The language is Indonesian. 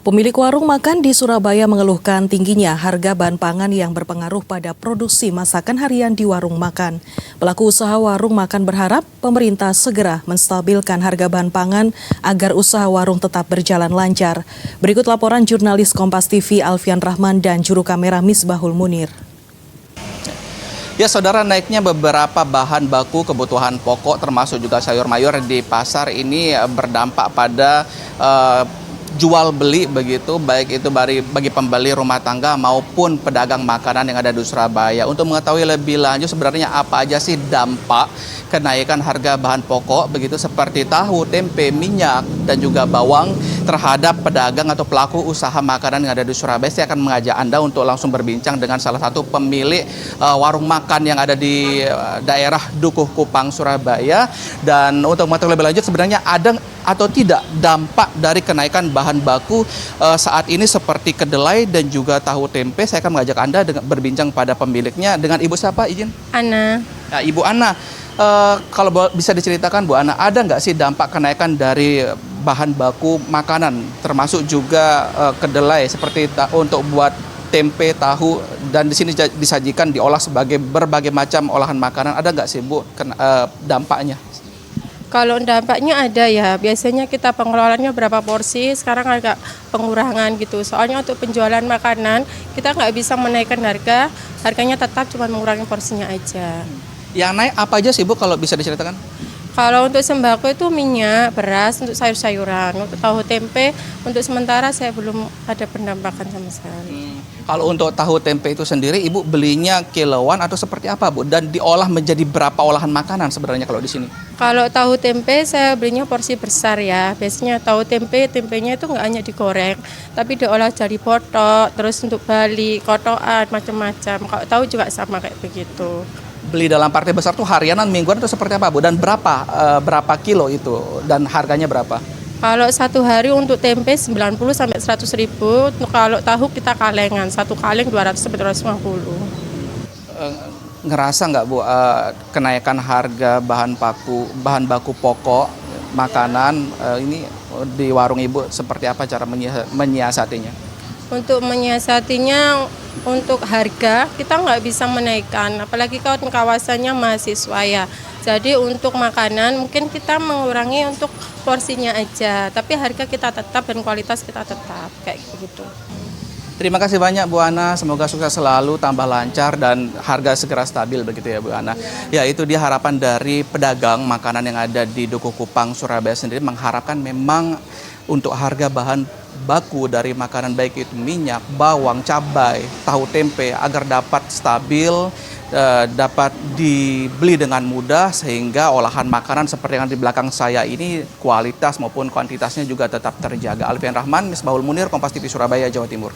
Pemilik warung makan di Surabaya mengeluhkan tingginya harga bahan pangan yang berpengaruh pada produksi masakan harian di warung makan. Pelaku usaha warung makan berharap pemerintah segera menstabilkan harga bahan pangan agar usaha warung tetap berjalan lancar. Berikut laporan jurnalis Kompas TV Alfian Rahman dan juru kamera Misbahul Munir. Ya, saudara, naiknya beberapa bahan baku kebutuhan pokok termasuk juga sayur mayur di pasar ini berdampak pada jual beli begitu, baik itu bagi pembeli rumah tangga maupun pedagang makanan yang ada di Surabaya. Untuk mengetahui lebih lanjut sebenarnya apa aja sih dampak kenaikan harga bahan pokok begitu seperti tahu, tempe, minyak dan juga bawang terhadap pedagang atau pelaku usaha makanan yang ada di Surabaya, saya akan mengajak Anda untuk langsung berbincang dengan salah satu pemilik warung makan yang ada di daerah Dukuh Kupang, Surabaya. Dan untuk mengetahui lebih lanjut sebenarnya ada atau tidak dampak dari kenaikan bahan baku saat ini seperti kedelai dan juga tahu tempe, saya akan mengajak Anda berbincang pada pemiliknya. Dengan Ibu siapa, izin? Ana. Ya, Ibu Ana, kalau bisa diceritakan Bu Ana, ada nggak sih dampak kenaikan dari bahan baku makanan, termasuk juga kedelai seperti untuk buat tempe, tahu, dan di sini disajikan diolah sebagai berbagai macam olahan makanan, ada nggak sih Bu dampaknya? Kalau dampaknya ada ya, biasanya kita pengelolaannya berapa porsi, sekarang agak pengurangan gitu. Soalnya untuk penjualan makanan, kita nggak bisa menaikkan harga, harganya tetap cuma mengurangi porsinya aja. Yang naik apa aja sih Bu kalau bisa diceritakan? Kalau untuk sembako itu minyak, beras, untuk sayur-sayuran. Untuk tahu tempe, untuk sementara saya belum ada pendampakan sama sekali. Kalau untuk tahu tempe itu sendiri, Ibu belinya kiloan atau seperti apa Bu? Dan diolah menjadi berapa olahan makanan sebenarnya kalau di sini? Kalau tahu tempe saya belinya porsi besar ya. Biasanya tahu tempenya itu nggak hanya digoreng, tapi diolah jadi potok, terus untuk bali, kotokan, macam-macam. Kalau tahu juga sama kayak begitu. Beli dalam partai besar tuh harianan, mingguan atau seperti apa Bu? Dan berapa kilo itu? Dan harganya berapa? Kalau satu hari untuk tempe 90 sampai 100 ribu, kalau tahu kita kalengan, satu kaleng 200 sampai 250. Ngerasa nggak Bu kenaikan harga bahan baku pokok makanan ini di warung Ibu seperti apa cara menyiasatinya? Untuk menyiasatinya, untuk harga kita nggak bisa menaikkan, apalagi kalau kawasannya mahasiswa ya. Jadi untuk makanan mungkin kita mengurangi untuk porsinya aja, tapi harga kita tetap dan kualitas kita tetap kayak gitu. Terima kasih banyak Bu Ana, semoga sukses selalu, tambah lancar dan harga segera stabil begitu ya Bu Ana. Ya, itu dia harapan dari pedagang makanan yang ada di Dukuh Kupang, Surabaya sendiri, mengharapkan memang untuk harga bahan baku dari makanan baik itu minyak, bawang, cabai, tahu tempe agar dapat stabil, dapat dibeli dengan mudah sehingga olahan makanan seperti yang di belakang saya ini kualitas maupun kuantitasnya juga tetap terjaga. Alfian Rahman, Misbahul Munir, Kompas TV Surabaya, Jawa Timur.